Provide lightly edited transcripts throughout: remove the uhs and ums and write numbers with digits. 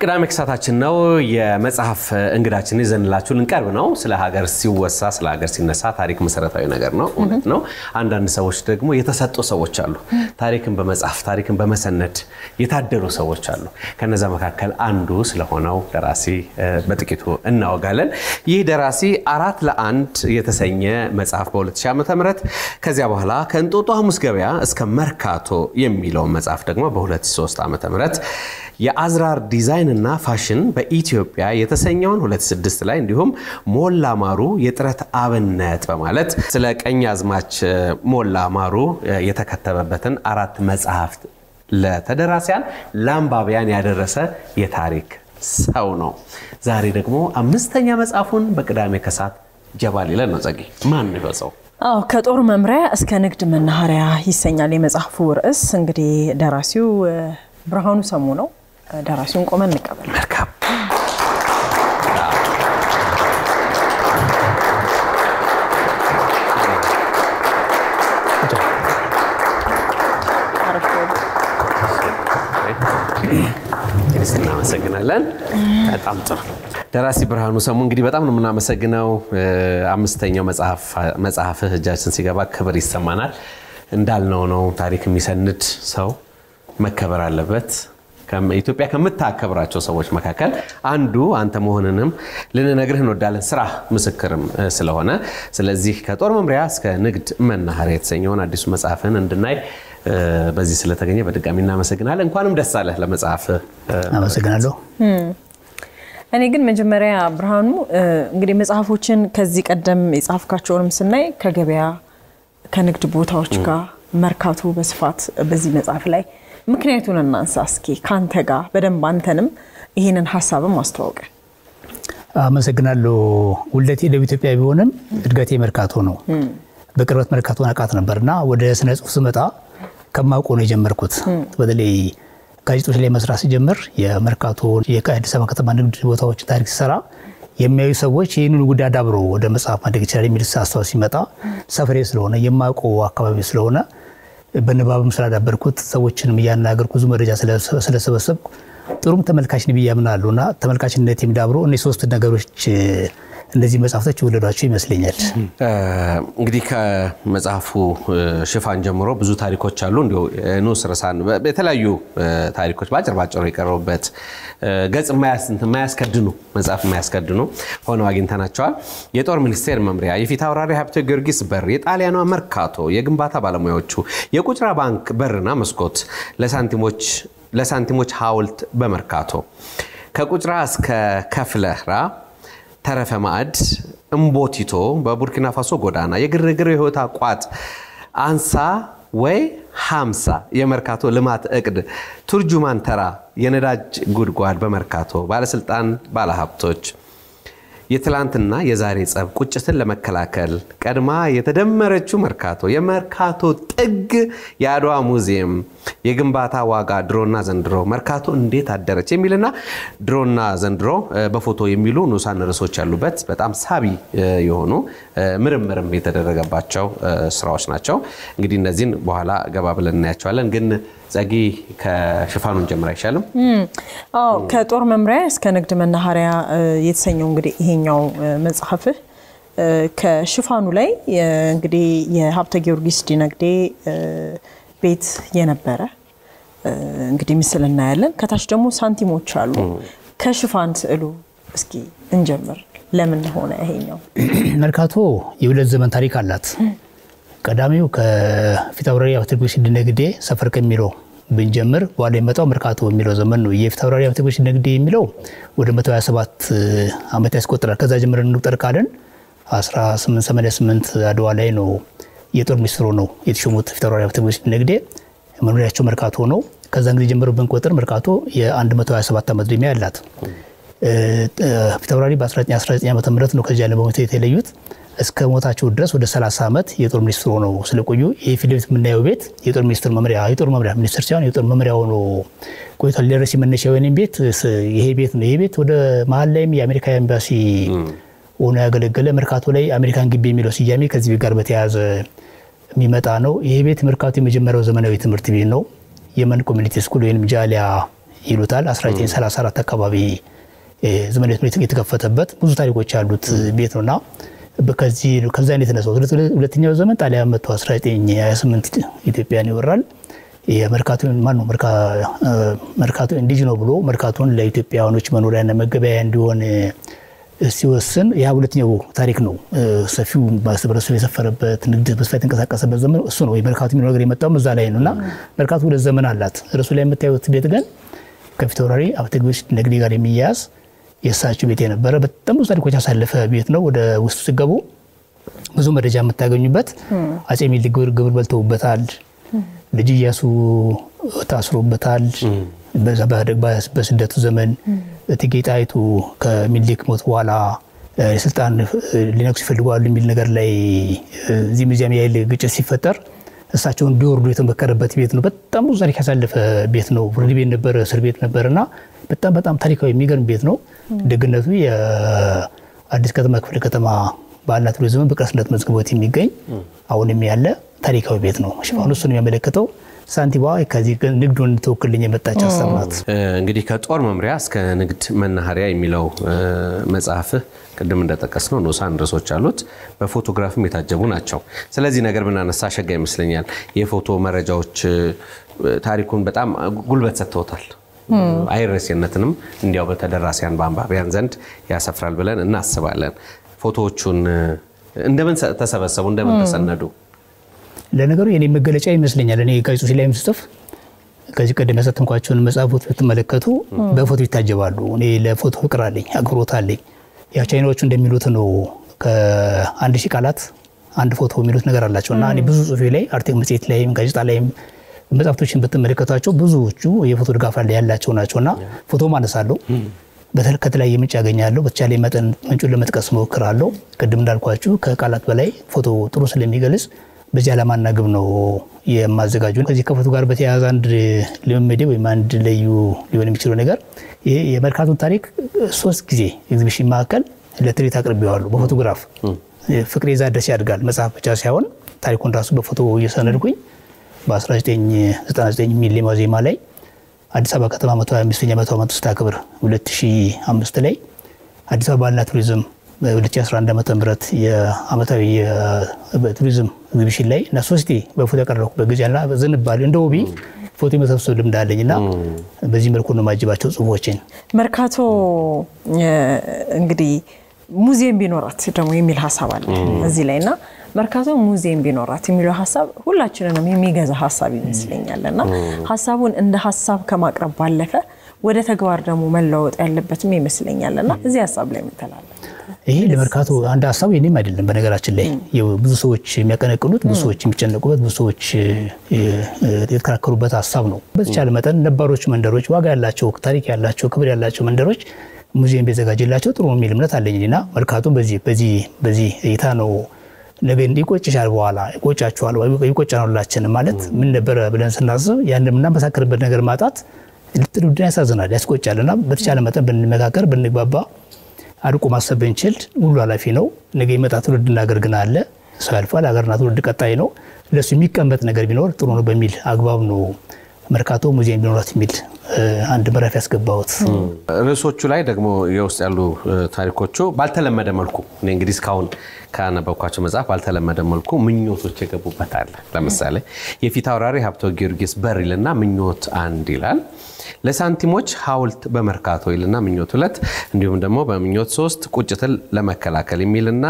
ቅዳሜ ከሳታችን ነው የመጽሐፍ እንግዳችን ይዘንላችሁ ልንቀርብ ነው ስለ ሀገር ሲወሳ ስለ ሀገር ሲነሳ ታሪክ መሰረታዊ ነገር ነው እውነት ነው አንዳንድ ሰዎች ደግሞ የተሰጡ ሰዎች አሉ ታሪክን በመጽሐፍ ታሪክን በመሰነድ የታደሉ ሰዎች አሉ ከነዛ መካከል አንዱ ስለሆነው ደራሲ በጥቂቱ እናወጋለን ይህ ደራሲ 4 ለ1 የተሰኘ መጽሐፍ በ2000 ዓ.ም ከዚያ በኋላ ከእንጦጦ ሐሙስ ገበያ እስከ መርካቶ የሚለው መጽሐፍ ደግሞ በ2003 ዓ.ም የአዝራር ዲዛይን እና ፋሽን በኢትዮጵያ የተሰኘውን 26 ላይ እንዲሁም ሞላ ማሩ የጥረት አብነት በማለት ስለ ቀኛዝማች ሞላ ማሩ የተከተበበትን 4 መጽሐፍት ለተደራሲያን ለአንባቢያን ያደረሰ የታሪክ ሰው ነው ዛሬ ደግሞ 5ኛ መጽሐፉን በቅዳሜ ከሳት ጀባል ይለን ነው ጸጊ ማን ይፈሰው ከጦር መምሪያ እስከ ንግድ መናኸሪያ ይሰኛል የመጽሐፉ ርዕስ እንግዲህ ደራሲው ብርሃኑ ሰሙ ነው ደራሲውን ቆመን እንቀበል መልካም እናመሰግናለን በጣም ጥሩ ደራሲ ብርሃኑ ሰሙ እንግዲህ በጣም ነው ምናመሰግነው 5ኛው መጽሐፍ እጃችን ሲገባ ክብር ይሰማናል እንዳልነው ነው ታሪክ የሚሰንድ ሰው መከበር አለበት ኢትዮጵያ ከምታከብራቸው ሰዎች መካከል አንዱ አንተ መሆንንም ልንነግርህ እንወዳለን ስራ ምስክርም ስለሆነ ስለዚህ ከጦር መምሪያ እስከ ንግድ መናኸሪያ የተሰኘውን አዲሱ መጽሐፍን እንድናይ በዚህ ስለተገኘ በድጋሚ እናመሰግናለን እንኳንም ደስ አለህ ለመጽሐፍ አመሰግናለሁ እኔ ግን መጀመሪያ ብርሃኑ እንግዲህ መጽሐፎችን ከዚህ ቀደም የጻፍካቸውንም ስናይ ከገበያ ከንግድ ቦታዎች ጋር መርካቶ በስፋት በዚህ መጽሐፍ ላይ ምክንያቱን እናንሳ እስኪ ካንተ ጋር በደንብ አንተንም ይሄንን ሐሳብም አስተዋውቀ አመሰግናለሁ ውልደቴ ደቡብ ኢትዮጵያ ቢሆንም እድገቴ መርካቶ ነው በቅርበት መርካቶን አቃት ነበርና ወደ ስነ ጽሁፍ ስመጣ ከማውቀው ነው የጀመርኩት በተለይ ጋዜጦች ላይ መስራት ሲጀምር የመርካቶ የአዲስ አበባ ከተማ ንግድ ቦታዎች ታሪክ ሰራ የሚያዩ ሰዎች ይሄንን ጉዳይ አዳብሮ ወደ መጽሐፍ ማድረግ ይችላል የሚል ሐሳብ ሲመጣ ሰፈሬ ስለሆነ የማውቀው አካባቢ ስለሆነ በንባብም ስላዳበርኩት ሰዎችንም ያናገርኩ ብዙ መረጃ ስለሰበሰብኩ ጥሩም ተመልካች ነኝ ብያምናለሁና ተመልካችነት የሚዳብሩ እኔ 3 ነገሮች እንደዚህ መጽሐፍቶች ወለዷቸው ይመስለኛል እንግዲህ ከመጽሐፉ ሽፋን ጀምሮ ብዙ ታሪኮች አሉ እንዴ ኑስ ረሳን በተለያዩ ታሪኮች ባጭር የቀረቡበት ገጽ ማያስከድኑ መጽሐፍ ማያስከድኑ ሆነው አግኝተናቸዋል የጦር ሚኒስቴር መምሪያ የፊት አውራሪ ሀብተ ጊዮርጊስ በር የጣሊያኗ መርካቶ የግንባታ ባለሙያዎቹ የቁጭራ ባንክ በርና መስኮት ለሳንቲሞች ሐውልት በመርካቶ ከቁጭራ እስከ ከፍለራ ተረፈ ማዕድ እምቦቲቶ በቡርኪና ፋሶ ጎዳና የግርግር ህይወት አቋጥ አንሳ ወይ 50 የመርካቶ ልማት እቅድ ቱርጁማን ተራ የነዳጅ ጉድጓድ በመርካቶ ባለስልጣን ባለሀብቶች የትላንትና የዛሬ ጸብ ቁጭትን ለመከላከል ቀድማ የተደመረችው መርካቶ የመርካቶ ጥግ የአድዋ ሙዚየም የግንባታ ዋጋ ድሮና ዘንድሮ መርካቶ እንዴት አደረች የሚልና ድሮና ዘንድሮ በፎቶ የሚሉ ንዑሳን ርዕሶች ያሉበት በጣም ሳቢ የሆኑ ምርምርም የተደረገባቸው ስራዎች ናቸው እንግዲህ እነዚህን በኋላ ገባ ብለን እናያቸዋለን ግን ጸጊ ከሽፋኑን ጀምራ ይሻለም ከጦር መምሪያ እስከ ንግድ መናኸሪያ የተሰኘው እንግዲህ ይሄኛው መጽሐፍ ከሽፋኑ ላይ እንግዲህ የሀብተ ጊዮርጊስ ዲነግዴ ቤት የነበረ እንግዲህ ምስል እናያለን ከታች ደግሞ ሳንቲሞች አሉ ከሽፋን ስዕሉ እስኪ እንጀምር ለምን ሆነ ይሄኛው መርካቶ የሁለት ዘመን ታሪክ አላት ቀዳሚው ከፊት አውራሪ ሀብተ ጊዮርጊስ ዲነግዴ ሰፈር ከሚለው ብንጀምር በኋላ የመጣው መርካቶ የሚለው ዘመን ነው የፊት አውራሪ ሀብተ ጊዮርጊስ ዲነግዴ የሚለው ወደ 127 ዓመት ያስቆጥራል ከዛ ጀምረን እንቁጠር ካለን 1888 አድዋ ላይ ነው የጦር ሚኒስትሩ ነው የተሾሙት ፊት አውራሪ ሀብተ ጊዮርጊስ ዲነግዴ መኖሪያቸው መርካቶ ነው ከዛ እንግዲህ ጀምሮ ብንቆጥር መርካቶ የ127 ዓመት ዕድሜ ያላት ፊት አውራሪ በ1919 ዓመተ ምህረት ነው ከዚያ ለሞት የተለዩት እስከ ሞታቸው ድረስ ወደ 30 ዓመት የጦር ሚኒስትሩ ነው ስለቆዩ የፊልም ምናየው ቤት የጦር ሚኒስትር መምሪያ የጦር መምሪያ ሚኒስትር ሲሆን የጦር መምሪያው ነው ቆይቷል ለረሲ መነሻው የኔም ቤት ይሄ ቤት ነው ይሄ ቤት ወደ መሃል ላይም የአሜሪካ ኤምባሲ ሆኖ ያገለገለ መርካቶ ላይ አሜሪካን ግቢ የሚለው ሲያሜ ከዚህ ጋር በተያያዘ የሚመጣ ነው ይሄ ቤት መርካቶ የመጀመሪያው ዘመናዊ ትምህርት ቤት ነው የመን ኮሚኒቲ ስኩል ወይንም ጃሊያ ይሉታል 1934 አካባቢ ዘመነ ትምህርት የተከፈተበት ብዙ ታሪኮች ያሉት ቤት ነውና ከዛ ነው የተነሳው። ሁለተኛው ዘመን ጣሊያን መጥቶ 1928 ኢትዮጵያን ይወራል። የመርካቶን ማነው መርካቶ ኢንዲጂኖ ብሎ መርካቶን ለኢትዮጵያውያኖች መኖሪያና መገበያያ እንዲሆን ሲወስን ያ ሁለተኛው ታሪክ ነው። ሰፊው ማህበረሰብ የሰፈረበት ንግድ በስፋት የተንቀሳቀሰበት ዘመን እሱ ነው። የመርካቶ የሚለው ነገር የመጣው እዛ ላይ ነውና መርካቶ ሁለት ዘመን አላት። እርሱ ላይ የምታዩት ቤት ግን ከፊታውራሪ ሀብተ ጊዮርጊስ ንግዴ ጋር የሚያያዝ የእሳቸው ቤት የነበረ በጣም ብዙ ታሪኮች ያሳለፈ ቤት ነው። ወደ ውስጡ ሲገቡ ብዙ መረጃ የምታገኙበት አጼ ሚኒሊክ ግብር በልተውበታል። ልጅ ኢያሱ ታስሮበታል። በስደቱ ዘመን እቴጌ ጣይቱ ከሚኒሊክ ሞት በኋላ ስልጣን ሊነግሱ ይፈልጋሉ የሚል ነገር ላይ እዚህ ሚዚያም ያይል ግጭት ሲፈጠር እሳቸው እንዲወርዱ የተመከረበት ቤት ነው። በጣም ብዙ ታሪክ ያሳለፈ ቤት ነው። ፍርድ ቤት ነበር፣ እስር ቤት ነበርና በጣም ታሪካዊ የሚገርም ቤት ነው። ደግነቱ የአዲስ ከተማ ክፍለ ከተማ ባህልና ቱሪዝም በቅርስነት መዝግቦት የሚገኝ አሁንም ያለ ታሪካዊ ቤት ነው። ሽፋኑ እሱን የሚያመለክተው ሳንቲባ ከዚህ ንግዱን ተወክልኝ የመጣች አስተማት እንግዲህ ከጦር መምሪያ እስከ ንግድ መናኸሪያ የሚለው መጽሐፍ ቅድም እንደጠቀስነው ንዑሳን ርዕሶች አሉት። በፎቶግራፍም የታጀቡ ናቸው። ስለዚህ ነገር ብናነሳ ሸጋ ይመስለኛል። የፎቶ መረጃዎች ታሪኩን በጣም ጉልበት ሰጥተውታል። አይረሴነትንም እንዲያው በተደራሲያን በአንባቢያን ዘንድ ያሰፍራል ብለን እናስባለን። ፎቶዎቹን እንደምን ተሰበሰቡ? እንደምን ተሰነዱ? ለነገሩ የኔ መገለጫ ይመስለኛል። እኔ ጋዜጦች ላይ ምጽፍ ከዚህ ቀደም ያሳተምኳቸውን መጽሐፎች ብትመለከቱ በፎቶ ይታጀባሉ። እኔ ለፎቶ ፍቅር አለኝ፣ አክብሮት አለኝ። ያ ቻይናዎቹ እንደሚሉት ነው ከአንድ ሺህ ቃላት አንድ ፎቶ የሚሉት ነገር አላቸውና እኔ ብዙ ጽሁፌ ላይ አርቲክል መጽሔት ላይ ጋዜጣ ላይ መጽሐፍቶችን ብትመለከቷቸው ብዙዎቹ የፎቶ ድጋፍ ያላቸው ናቸውና ፎቶ ማነሳለሁ። ከተለያየ ምንጭ ያገኛለሁ። በተቻለ መጠን ምንጩን ለመጥቀስ ሞክራለሁ። ቅድም እንዳልኳችሁ ከቃላት በላይ ፎቶ ጥሩ ስለሚገልጽ በዚህ ዓላማና ግብ ነው የማዘጋጀው። ከዚህ ከፎቶ ጋር በተያያዘ አንድ ልምምዴ ወይም አንድ ልዩ ሊሆን የሚችለው ነገር የመርካቶን ታሪክ 3 ጊዜ ኤግዚቢሽን ማዕከል ለትርኢት አቅርቤዋለሁ በፎቶግራፍ። ፍቅሬ ዛደስ ያድጋል መጽሐፍ ብቻ ሳይሆን ታሪኩን ራሱ በፎቶ እየሰነድኩኝ በ1999 ሚሊዮን ዋዜማ ላይ አዲስ አበባ ከተማ 125ኛ ዓመት ስታከብር 2005 ላይ አዲስ አበባ ባህልና ቱሪዝም በ2011 ዓ.ም የዓመታዊ ቱሪዝም ኤግዚቢሽን ላይ እና 3 በፎቶ ያቀረብኩበት ጊዜና ዝንባሌ እንደውቢ ፎቶ የመሰብሰብ ልምድ አለኝና በዚህ መልኩ ነው ማጅባቸው ጽሁፎችን። መርካቶ እንግዲህ ሙዚየም ቢኖራት ደግሞ የሚል ሐሳብ አለ እዚህ ላይና መርካቶ ሙዚየም ቢኖራት የሚለው ሐሳብ ሁላችንንም የሚገዛ ሐሳብ ይመስለኛልና ሐሳቡን እንደ ሐሳብ ከማቅረብ ባለፈ ወደ ተግባር ደግሞ መለወጥ ያለበትም ይመስለኛልና እዚህ ሐሳብ ላይ ምንተላለ? ይሄ ለመርካቶ አንድ ሐሳብ የኔም አይደለም። በነገራችን ላይ ብዙ ሰዎች የሚያቀነቅኑት፣ ብዙ ሰዎች የሚጨነቁበት፣ ብዙ ሰዎች የተከራከሩበት ሐሳብ ነው። በተቻለ መጠን ነባሮች መንደሮች፣ ዋጋ ያላቸው ታሪክ ያላቸው ክብር ያላቸው መንደሮች ሙዚየም ቢዘጋጅላቸው ጥሩ ነው የሚል እምነት አለኝና መርካቶ በዚህ እይታ ነው ነገ እንዲቆጭሻል በኋላ ይቆጫቸዋል ወይ ይቆጫናላችን ማለት ምን ነበር ብለን ስናስብ ያን ምናመሳከርበት ነገር ማጣት ልትዱድና ያሳዝናል፣ ያስቆጫልና በተቻለ መጠን ብንመካከር ብንግባባ አርቆ ማሰብ እንችል ሁሉ ኃላፊ ነው። ነገ ይመጣ ትውልድ እናገርግና አለ ሰው ያልፋል፣ ሀገርና ትውልድ ቀጣይ ነው። ለሱ የሚቀመጥ ነገር ቢኖር ጥሩ ነው በሚል አግባብ ነው መርካቶ ሙዚየም ቢኖራት የሚል አንድ ምዕራፍ ያስገባውት። ርዕሶቹ ላይ ደግሞ የውስጥ ያሉ ታሪኮቹ ባልተለመደ መልኩ እኔ እንግዲህ እስካሁን ካነበብኳቸው መጽሐፍ ባልተለመደ መልኩ ምኞቶች የገቡበታል። ለምሳሌ የፊታውራሪ ሀብተ ጊዮርጊስ በር ይልና ምኞት 1 ይላል። ለሳንቲሞች ሐውልት በመርካቶ ይልና ምኞት 2፣ እንዲሁም ደግሞ በምኞት 3 ቁጭትን ለመከላከል የሚልና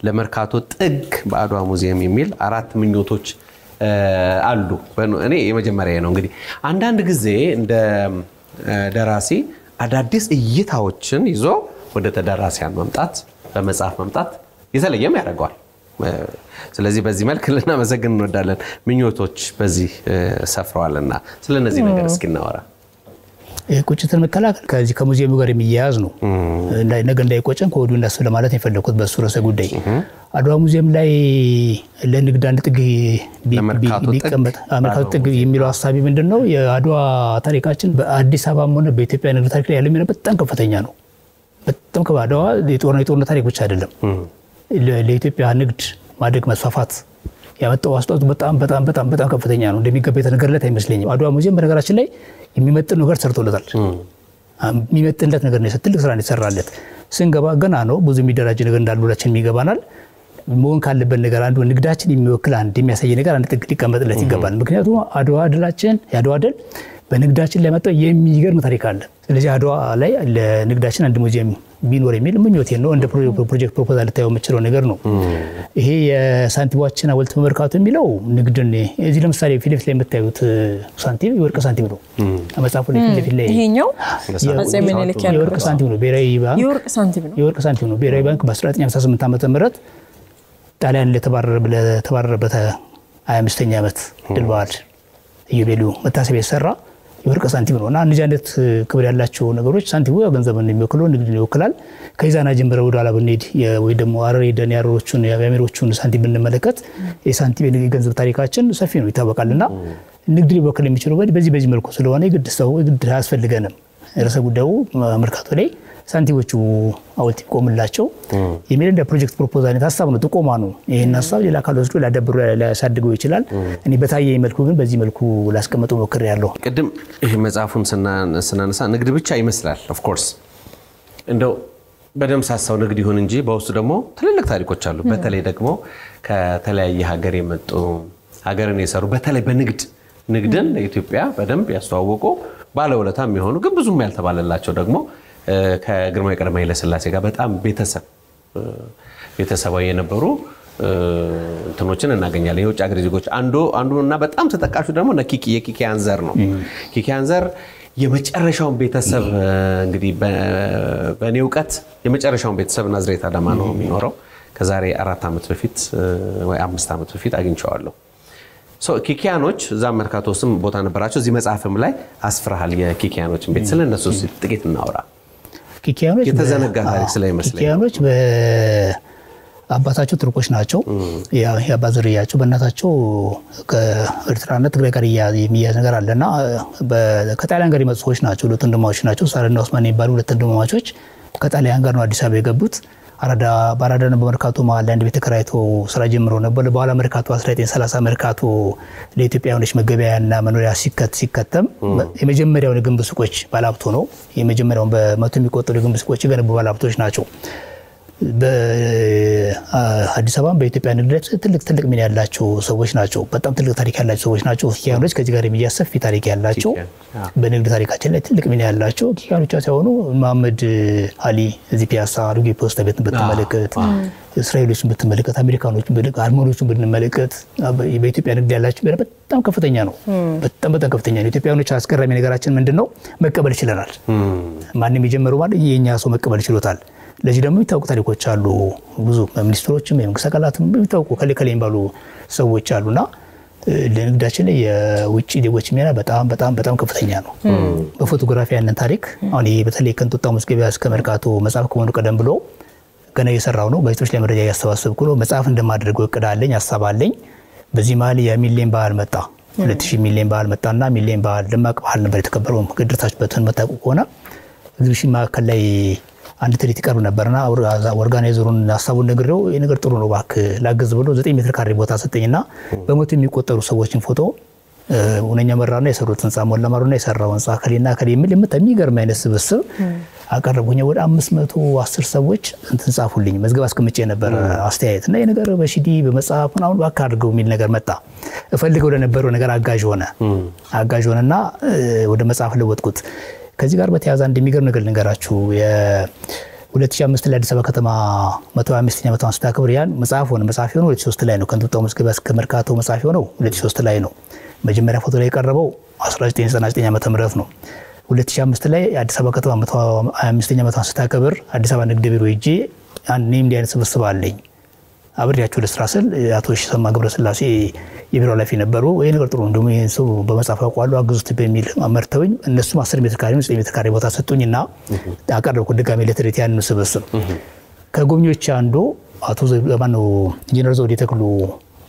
ለመርካቶ ጥግ በአድዋ ሙዚየም የሚል 4 ምኞቶች አሉ። እኔ የመጀመሪያ ነው እንግዲህ አንዳንድ ጊዜ እንደ ደራሲ አዳዲስ እይታዎችን ይዞ ወደ ተደራሲያን መምጣት በመጽሐፍ መምጣት የተለየም ያደርገዋል። ስለዚህ በዚህ መልክ ልናመሰግን እንወዳለን። ምኞቶች በዚህ ሰፍረዋልና ስለነዚህ ነገር እስኪ እናወራ። ቁጭትን መከላከል ከዚህ ከሙዚየሙ ጋር የሚያያዝ ነው። ነገ እንዳይቆጨን ከወዲሁ እንዳስብ ለማለት የፈለኩት በሱ ርዕሰ ጉዳይ አድዋ ሙዚየም ላይ ለንግድ አንድ ጥግ ቢቀመጥ መርካቶ ጥግ የሚለው ሐሳቢ ምንድነው? የአድዋ ታሪካችን በአዲስ አበባም ሆነ በኢትዮጵያ ንግድ ታሪክ ላይ ያለው ሚና በጣም ከፍተኛ ነው። በጣም ከአድዋ የጦርነት ታሪክ ብቻ አይደለም ለኢትዮጵያ ንግድ ማደግ መስፋፋት ያመጣው አስተዋጽኦ በጣም ከፍተኛ ነው። እንደሚገባ የተነገረለት አይመስለኝም። አድዋ ሙዚየም በነገራችን ላይ የሚመጥን ነገር ሰርቶለታል። የሚመጥንለት ነገር ነው፣ ትልቅ ስራ ነው የተሰራለት። ስንገባ ገና ነው፣ ብዙ የሚደራጅ ነገር እንዳሉላችን የሚገባናል። መሆን ካለበት ነገር አንዱ ንግዳችን የሚወክል አንድ የሚያሳይ ነገር አንድ ጥግ ሊቀመጥለት ይገባል። ምክንያቱም አድዋ ድላችን የአድዋ ድል በንግዳችን ላይ መጣው የሚገርም ታሪክ አለ። ስለዚህ አድዋ ላይ ለንግዳችን አንድ ሙዚየም ቢኖር የሚል ምኞቴ ነው። እንደ ፕሮጀክት ፕሮፖዛል ታየው የምችለው ነገር ነው። ይሄ የሳንቲሞችን ሐውልት በመርካቶ የሚለው ንግድን እዚህ ለምሳሌ ፊት ለፊት ላይ የምታዩት ሳንቲም የወርቅ ሳንቲም ነው። መጽሐፉ ላይ ፊት ለፊት ላይ ይሄኛው የወርቅ ሳንቲም ነው። ብሔራዊ ባንክ የወርቅ ሳንቲም ነው። ብሔራዊ ባንክ በ1958 ዓመተ ምህረት ጣሊያን ለተባረረበት 25ኛ ዓመት ድል በዓል ኢዮቤልዩ መታሰቢያ የተሰራ የወርቅ ሳንቲም ነው እና እነዚህ አይነት ክብር ያላቸው ነገሮች ሳንቲሙ ያው ገንዘብን የሚወክለው ንግድን ይወክላል። ከይዛና ጀምረ ወደ ኋላ ብንሄድ ወይ ደግሞ ሐረሪ ደንያሮቹን የአሜሪካኖቹን ሳንቲም ብንመለከት የሳንቲም የንግድ ገንዘብ ታሪካችን ሰፊ ነው ይታወቃልና ንግድ ሊወክል የሚችለው በዚህ መልኩ ስለሆነ የግድ አያስፈልገንም። ርዕሰ ጉዳዩ መርካቶ ላይ ሳንቲሞቹ ሐውልት ይቆምላቸው የሚል እንደ ፕሮጀክት ፕሮፖዛል ሀሳብ ነው፣ ጥቆማ ነው። ይሄን ሀሳብ ሌላ አካል ወስዶ ሊያዳብሩ ሊያሳድገው ይችላል። እኔ በታየ መልኩ ግን በዚህ መልኩ ላስቀምጠው ሞክሬያለሁ። ቅድም ይሄ መጽሐፉን ስናነሳ ንግድ ብቻ ይመስላል። ኦፍ ኮርስ እንደው በደም ሳሳው ንግድ ይሁን እንጂ በውስጡ ደግሞ ትልልቅ ታሪኮች አሉ። በተለይ ደግሞ ከተለያየ ሀገር የመጡ ሀገርን የሰሩ በተለይ ንግድን ለኢትዮጵያ በደንብ ያስተዋወቁ ባለውለታ የሚሆኑ ግን ብዙም ያልተባለላቸው ደግሞ ከግርማዊ ቀዳማዊ ኃይለ ሥላሴ ጋር በጣም ቤተሰባዊ የነበሩ እንትኖችን እናገኛለን። የውጭ ሀገር ዜጎች አንዱና በጣም ተጠቃሹ ደግሞ የኪኪያን ዘር ነው። ኪኪያን ዘር የመጨረሻውን ቤተሰብ እንግዲህ በእኔ እውቀት የመጨረሻውን ቤተሰብ ናዝሬት አዳማ ነው የሚኖረው። ከዛሬ 4 ዓመት በፊት ወይ 5 ዓመት በፊት አግኝቼዋለሁ። ኪኪያኖች እዛ መርካቶ ስም ቦታ ነበራቸው። እዚህ መጽሐፍም ላይ አስፍረሃል የኪኪያኖችን ቤት። ስለነሱ ጥቂት እናውራ። ኪኪያኖች የተዘነጋ ታሪክ ስለይመስለኝ ኪኪያኖች በአባታቸው ቱርኮች ናቸው። የአባት ዝርያቸው በእናታቸው ከኤርትራና ትግራይ ጋር የሚያዝ ነገር አለና ከጣሊያን ጋር የመጡ ሰዎች ናቸው። ሁለት ወንድማማቾች ናቸው። ሳርና ኦስማን የሚባሉ ሁለት ወንድማማቾች ከጣሊያን ጋር ነው አዲስ አበባ የገቡት። በአራዳና በመርካቶ መሀል አንድ ቤት ተከራይተው ስራ ጀምረው ነበር። በኋላ መርካቶ 1930 መርካቶ ለኢትዮጵያውያኖች መገበያያና መኖሪያ ሲከተም የመጀመሪያውን የግንብ ሱቆች ባለሀብቱ ነው። የመጀመሪያውን በመቶ የሚቆጠሩ የግንብ ሱቆች የገነቡ ባለሀብቶች ናቸው። በአዲስ አበባ በኢትዮጵያ ንግድ ላይ ትልቅ ሚና ያላቸው ሰዎች ናቸው። በጣም ትልቅ ታሪክ ያላቸው ሰዎች ናቸው። ኪኪያኖች ከዚህ ጋር የሚያሰፍ ታሪክ ያላቸው በንግድ ታሪካችን ላይ ትልቅ ሚና ያላቸው ኪኪያኖች ሳይሆኑ መሐመድ አሊ እዚህ ፒያሳ ሉጊ ፖስታ ቤትን ብትመለከት፣ እስራኤሎችን ብትመለከት፣ አሜሪካኖችን ብትመለከት፣ አልማኖችን ብትመለከት በኢትዮጵያ ንግድ ያላቸው በጣም ከፍተኛ ነው። በጣም ከፍተኛ ነው። ኢትዮጵያኖች አስገራሚ ነገራችን ምንድነው? መቀበል ይችላል። ማንንም የጀመረው ማለት የኛ ሰው መቀበል ይችላል። ለዚህ ደግሞ የሚታወቁ ታሪኮች አሉ። ብዙ ሚኒስትሮችም የመንግስት አካላትም የሚታወቁ ከሌ ባሉ ሰዎች አሉና ለንግዳችን ላይ የውጭ ዜጎች ሚና በጣም ከፍተኛ ነው። በፎቶግራፊ ያንን ታሪክ አሁን በተለይ ከንጦጣ መስገቢያ እስከ መርካቶ መጽሐፍ ከሆኑ ቀደም ብሎ ገና እየሰራው ነው። በኢትዮጵያ ላይ መረጃ ያስተዋሰብኩ ነው። መጽሐፍ እንደማድረገው እቅድ አለኝ፣ ሐሳብ አለኝ። በዚህ መሀል የሚሊየን በዓል መጣ። 2000 ሚሊየን በዓል መጣና ሚሊየን በዓል ደማቅ በዓል ነበር የተከበረው። ግድርታችሁበትን መታቁ ከሆነ ኤግዚቢሽን ማዕከል ላይ አንድ ትርኢት ይቀርብ ነበርና ኦርጋናይዘሩን ሐሳቡን ነግሬው የነገር ጥሩ ነው እባክህ ላግዝ ብሎ 9 ሜትር ካሬ ቦታ ሰጠኝና በመቶ የሚቆጠሩ ሰዎችን ፎቶ ወነኛ መራና የሰሩት ህንጻ ሞላ ማሩና የሰራው ህንጻ ከሌና ከሌም የሚገርም አይነት ስብስብ አቀረቡኝ። ወደ 510 ሰዎች እንትን ጻፉልኝ። መዝገብ አስቀምጬ ነበር አስተያየትና የነገር በሲዲ በመጽሐፍ አሁን ባካ አድርገው የሚል ነገር መጣ። እፈልገው ለነበረው ነገር አጋዥ ሆነና ወደ መጽሐፍ ለወጥኩት። ከዚህ ጋር በተያያዘ እንደሚገርም ነገር ልንገራችሁ። የ2005 ላይ አዲስ አበባ ከተማ 125ኛ ዓመቷን ስታከብር ያን መጽሐፍ ሆነ። መጽሐፍ ሆኖ 2003 ላይ ነው። ከንጦጣ መስገቢያ እስከ መርካቶ መጽሐፍ ሆኖ 2003 ላይ ነው። መጀመሪያ ፎቶ ላይ የቀረበው 1999 ዓመተ ምህረት ነው። 2005 ላይ አዲስ አበባ ከተማ 125ኛ ዓመቷን ስታከብር አዲስ አበባ ንግድ ቢሮ ሄጄ አንድ እንዲህ አይነት ስብስብ አለኝ አብሬያቸው ለስራ ስል አቶ ሽሰማ ገብረስላሴ የቢሮ ኃላፊ ነበሩ። ወይ ነገር ጥሩ እንደውም ይሄን ሰው በመጽሐፍ አቋሉ አግዙት በሚል አመርተውኝ እነሱም 10 ሜትር ካሬ 9 ሜትር ካሬ ቦታ ሰጡኝና አቀረብኩ ድጋሜ ለትርኢት ያን ስብስብ። ከጎብኚዎች አንዱ አቶ ዘማነው ኢንጂነር ዘውዴ ተክሉ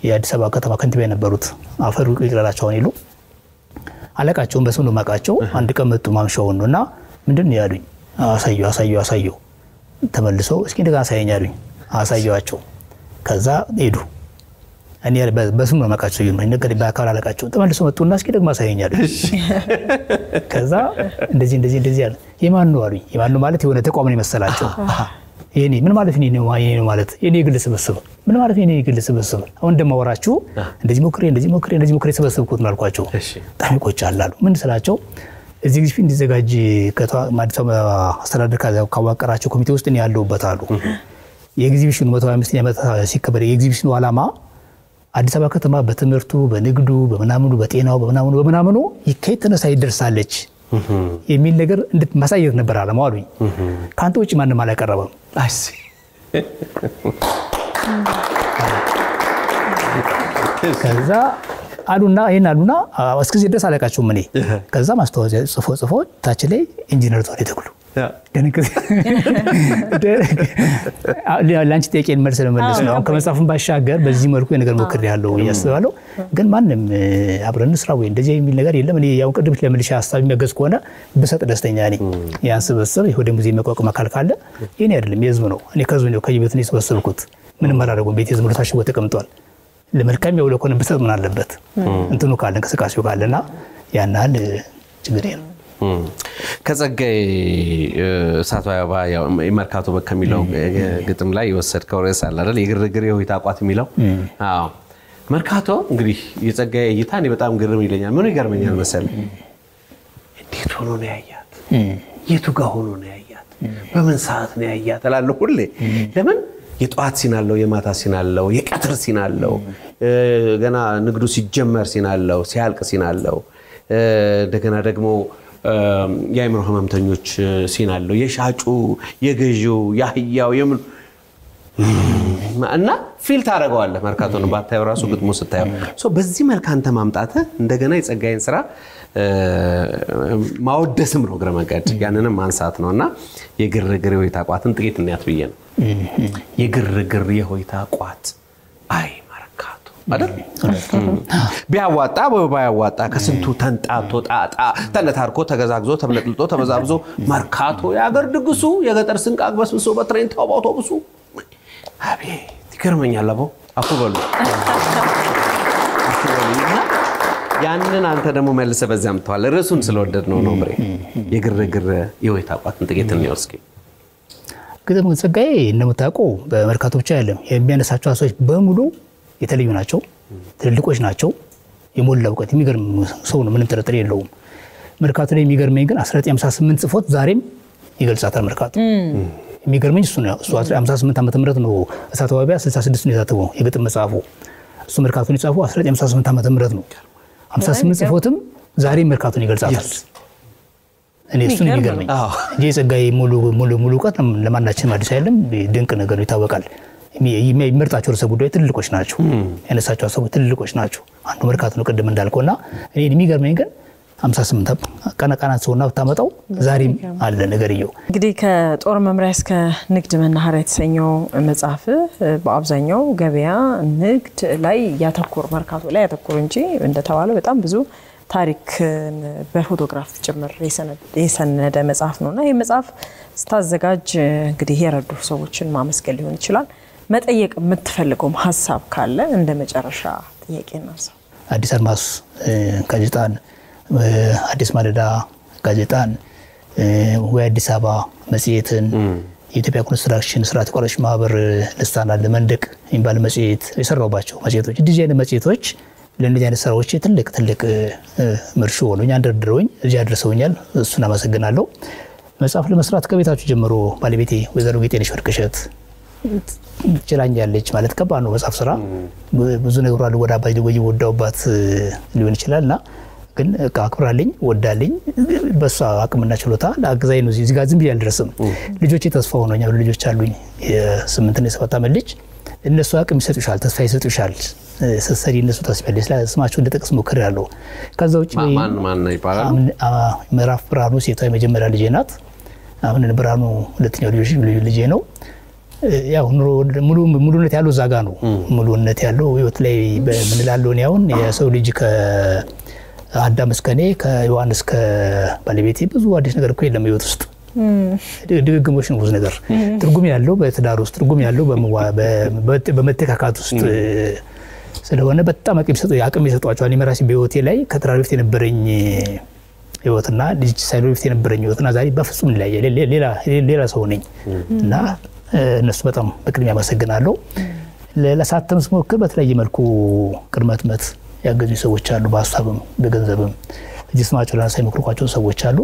የአዲስ አበባ ከተማ ከንቲባ የነበሩት አፈሩ ይቅራላቸው ይሉ አለቃቸውን በስም ነው ማቃቸው። አንድ ቀን መጡ ማምሻውን ነውና ምንድነው ያሉኝ? አሳዩ ተመልሰው እስኪ እንደገና አሳየኝ አሉኝ። አሳየዋቸው። ከዛ ሄዱ። እኔ በስሙ ነው ማቃቸው ይሁን ነገር በአካል አለቃቸው ተመልሶ መጡና እስኪ ደግሞ አሳየኛል ከዛ እንደዚህ ያለ የማን ነው አሉኝ የማን ነው ማለት የሆነ ተቋም ነው መሰላቸው የኔ ምን ማለት ነው ማለት የኔ ግል ስብስብ ምን ማለት የኔ ግል ስብስብ አሁን እንደማወራችሁ እንደዚህ ሞክሬ ሰበሰብኩት ነው አልኳቸው በጣም ይቆጫል አሉ ምን ስላቸው እዚህ ግዝፊ እንዲዘጋጅ ከማዲስ አስተዳደር ካዋቀራቸው ኮሚቴ ውስጥ ነው ያለውበት አሉ የኤግዚቢሽኑ 125ኛ ዓመት ሲከበር የኤግዚቢሽኑ ዓላማ አዲስ አበባ ከተማ በትምህርቱ በንግዱ በመናምኑ በጤናው በመናምኑ ይከተነሳ ይደርሳለች የሚል ነገር እንድትማሳየት ነበር ዓላማው አሉኝ ካንተ ውጪ ማንንም አላቀረበም አይሲ ከዛ አሉና እስከዚህ ድረስ አለቃቸው ምን ከዛ ማስተዋወቂያ ጽፎ ታች ላይ ኢንጂነር ተወልደ ተክሉ ደንከስ ላንቺ ጠይቄን መልስ ለመለስ ነው ከመጻፍም ባሻገር በዚህ መልኩ የነገር ሞክር ያለው ያስባለው ግን ማንንም አብረን ስራ ወይ እንደዚህ የሚል ነገር የለም እኔ ያው ቅድም ለምልሽ ሐሳብ የሚያገዝ ከሆነ በሰጥ ደስተኛ ነኝ ያንስበሰብ ወደ ሙዚየም መቋቋም አካል ካለ የኔ አይደለም የህዝብ ነው እኔ ከዚህ ነው ከይበት ነው የሰበሰብኩት ምንም አላደረጉም ቤት የህዝብ ታሽጎ ተቀምጧል ለመልካም ያው ለኮነ በሰጥ ምን አለበት እንትኑ ካለ እንቅስቃሴው ካለና ያናል ችግር የለም ከጸጋይ እሳቱ አበባ ያው መርካቶ በከሚለው ግጥም ላይ የወሰድከው ርዕስ አለ አይደል የግርግር የሆይታ ቋት የሚለው አዎ መርካቶ እንግዲህ የጸጋይ እይታ እኔ በጣም ግርም ይለኛል ምን ይገርመኛል መሰለህ እንዴት ሆኖ ነው ያያት የቱ ጋር ሆኖ ነው ያያት በምን ሰዓት ነው ያያት እላለሁ ሁሌ ለምን የጧት ሲናለው የማታ ሲናለው የቀትር ሲናለው ገና ንግዱ ሲጀመር ሲናለው ሲያልቅ ሲናለው እንደገና ደግሞ የአይምሮ ህመምተኞች ሲናለው የሻጩ የገዢው ያህያው የምን እና ፊል ታረጋዋለህ መርካቶን ባታየው ራሱ ግጥሙ ስታየው ሶ በዚህ መልኩ አንተ ማምጣተ እንደገና የጸጋይን ስራ ማወደስም ነው ግረመቀድ ያንንም ማንሳት ነውና የግርግር የሆይታ ቋትን ጥቂት እንያት ብዬ ነው የግርግር የሆይታ ቋት አይ አይደል ቢያዋጣ ባያዋጣ ከስንቱ ተንጣቶ ጣጣ ተለታርኮ ተገዛግዞ ተብለጥልጦ ተበዛብዞ መርካቶ ያገር ድግሱ የገጠር ስንቅ አግበስብሶ በትሬን ታው አውቶቡሱ አቤት ይገርመኛል አቦ አኩበሉ ያንን አንተ ደግሞ መልሰ በዛም ተዋል ርዕሱን ስለወደድ ነው ምሬ የግርግር የሆይታ ቋትን ጥቂት ነው እስኪ ግጥሙ ጸጋዬ እንደምታውቀው በመርካቶ ብቻ አይደለም የሚያነሳቸው ሰዎች በሙሉ የተለዩ ናቸው ትልልቆች ናቸው የሞላ እውቀት የሚገርም ሰው ነው ምንም ጥርጥር የለውም መርካቶ ላይ የሚገርመኝ ግን 1958 ጽፎት ዛሬም ይገልጻታል መርካቶ የሚገርመኝ እሱ ነው እሱ 58 ዓመተ ምህረት ነው እሳቱ አበባ 66 ነው የታተመው የግጥም መጽሐፉ እሱ መርካቶን የጻፈው 1958 ዓመተ ምህረት ነው 58 ጽፎትም ዛሬም መርካቶን ይገልጻታል እኔ እሱ ነው የሚገርመኝ የጸጋዬ ሙሉ እውቀት ለማናችንም አዲስ አይደለም ድንቅ ነገር ይታወቃል የሚመርጣቸው ርዕሰ ጉዳዮች ትልልቆች ናቸው ያነሳቸው ሐሳቦች ትልልቆች ናቸው አንዱ መርካቶ ነው ቀደም እንዳልከውና እኔ የሚገርመኝ ግን 58 ቀናት ሰውና ተመጣው ዛሬም አለ ነገርየው እንግዲህ ከጦር መምሪያ እስከ ንግድ መናኸሪያ የተሰኘው መጽሐፍ በአብዛኛው ገበያ ንግድ ላይ ያተኮር መርካቶ ላይ ያተኮር እንጂ እንደተባለው በጣም ብዙ ታሪክ በፎቶግራፍ ጭምር የሰነደ መጽሐፍ ነውና ይሄ መጽሐፍ ስታዘጋጅ እንግዲህ የረዱ ሰዎችን ማመስገን ሊሆን ይችላል መጠየቅ የምትፈልገው ሐሳብ ካለ እንደ መጨረሻ ጥያቄ ነው አዲስ አድማስ ጋዜጣን አዲስ ማለዳ ጋዜጣን ወይ አዲስ አበባ መጽሔትን የኢትዮጵያ ኮንስትራክሽን ስራ ተቋራጭ ማህበር ልሳን አለ መንደቅ የሚባል መጽሔት የሰራውባቸው መጽሔቶች እንደዚህ አይነት መጽሔቶች ለእነዚህ አይነት ስራዎች ትልቅ ምርሹ ሆኖኝ አንደርድረውኝ እዚህ አድርሰውኛል እሱን አመሰግናለሁ መጽሐፍ ለመስራት ከቤታችሁ ጀምሮ ባለቤቴ ወይዘሮ ጌጤነሽ ወርቅሸት ችላኛለች ማለት ከባድ ነው መጽሐፍ ስራ ብዙ ነገር አለ ወደ አባይ ወይ ወዳውባት ሊሆን ይችላልና ግን አክብራለኝ ወዳለኝ በሷ አቅምና ችሎታ ለአግዛይ ነው እዚህ ጋር ዝም ብዬ አልደረስም ልጆቼ ተስፋ ሆነኛል ልጆች አሉኝ የ8 እና 7 ዓመት ልጅ እነሱ አቅም ይሰጡሻል ተስፋ ይሰጡሻል ሰሰሪ እነሱ ተስፋለስ ስማቸው እንደጠቅስ ሞክር ያለው ከዛ ውጪ ማን ይባላል ምዕራፍ ብርሃኑ ሴቷ የመጀመሪያ ልጄ ናት አሁን ብርሃኑ ሁለተኛው ልጄ ነው ያው ሙሉነት ያለው ዛጋ ነው ሙሉነት ያለው ህይወት ላይ ምን ላለው ነው ያውን የሰው ልጅ ከአዳም እስከኔ ከዮሐንስ ከባለቤቴ ብዙ አዲስ ነገር እኮ የለም ህይወት ውስጥ ድግግሞሽ ነው ብዙ ነገር ትርጉም ያለው በትዳር ውስጥ ትርጉም ያለው በመተካካት ውስጥ ስለሆነ በጣም አቅም ይሰጧቸዋል። የመራሲ በህይወቴ ላይ ከትዳር በፊት የነበረኝ ህይወትና ልጅ ሳይኖር በፊት የነበረኝ ህይወትና ዛሬ በፍጹም ሌላ ሰው ነኝ እና እነሱ በጣም በቅድሚያ አመሰግናለሁ። ለሳተም ስሞክር በተለያየ መልኩ ቅድመ ህትመት ያገዙ ሰዎች አሉ። በሀሳብም በገንዘብም ጅስማቸው ለራሳይ መክሮኳቸው ሰዎች አሉ።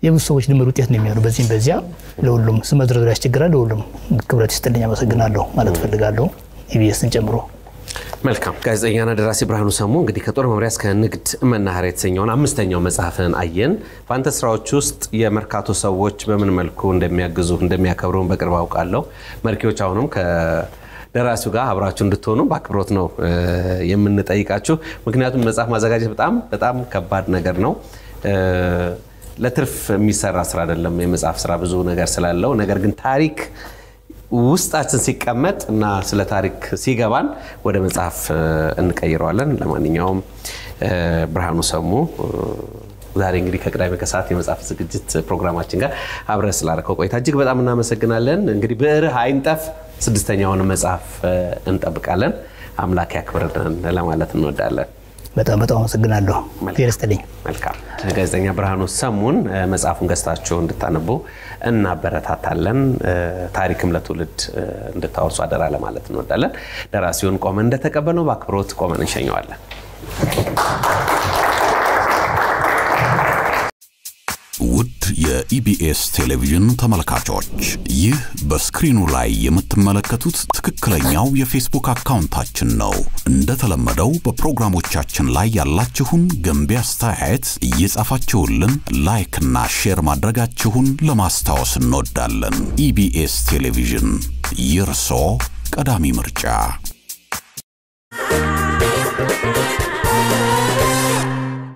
የብዙ ሰዎች ድምር ውጤት ነው የሚሆነው። በዚህም በዚያ ለሁሉም ስም መዝረዝር ያስቸግራል። ለሁሉም ክብረት ይስጥልኝ አመሰግናለሁ ማለት ፈልጋለሁ ኢቢኤስን ጨምሮ። መልካም ጋዜጠኛና ደራሲ ብርሃኑ ሰሙ እንግዲህ ከጦር መምሪያ እስከ ንግድ መናኸሪያ የተሰኘውን 5ኛው መጽሐፍን አየን። በአንተ ስራዎች ውስጥ የመርካቶ ሰዎች በምን መልኩ እንደሚያግዙ እንደሚያከብሩን በቅርብ አውቃለሁ። መርኪዎች አሁንም ከደራሲው ጋር አብራችሁ እንድትሆኑ በአክብሮት ነው የምንጠይቃችሁ። ምክንያቱም መጽሐፍ ማዘጋጀት በጣም ከባድ ነገር ነው። ለትርፍ የሚሰራ ስራ አይደለም። የመጽሐፍ ስራ ብዙ ነገር ስላለው ነገር ግን ታሪክ ውስጣችን ሲቀመጥ እና ስለ ታሪክ ሲገባን ወደ መጽሐፍ እንቀይረዋለን። ለማንኛውም ብርሃኑ ሰሙ ዛሬ እንግዲህ ከቅዳሜ ከሰዓት የመጽሐፍ ዝግጅት ፕሮግራማችን ጋር አብረን ስላደረከው ቆይታ እጅግ በጣም እናመሰግናለን። እንግዲህ ብዕርህ አይንጠፍ 6ኛውን መጽሐፍ እንጠብቃለን። አምላክ ያክብርልን ለማለት እንወዳለን። በጣም አመሰግናለሁ። ይረስተልኝ። መልካም ጋዜጠኛ ብርሃኑ ሰሙን መጽሐፉን ገዝታችሁ እንድታነቡ እናበረታታለን። ታሪክም ለትውልድ እንድታወርሱ አደራ ለማለት እንወዳለን። ደራሲውን ቆመን እንደተቀበለው በአክብሮት ቆመን እንሸኘዋለን። ውድ የኢቢኤስ ቴሌቪዥን ተመልካቾች ይህ በስክሪኑ ላይ የምትመለከቱት ትክክለኛው የፌስቡክ አካውንታችን ነው። እንደተለመደው በፕሮግራሞቻችን ላይ ያላችሁን ገንቢ አስተያየት እየጻፋችሁልን ላይክ እና ሼር ማድረጋችሁን ለማስታወስ እንወዳለን። ኢቢኤስ ቴሌቪዥን የርሶ ቀዳሚ ምርጫ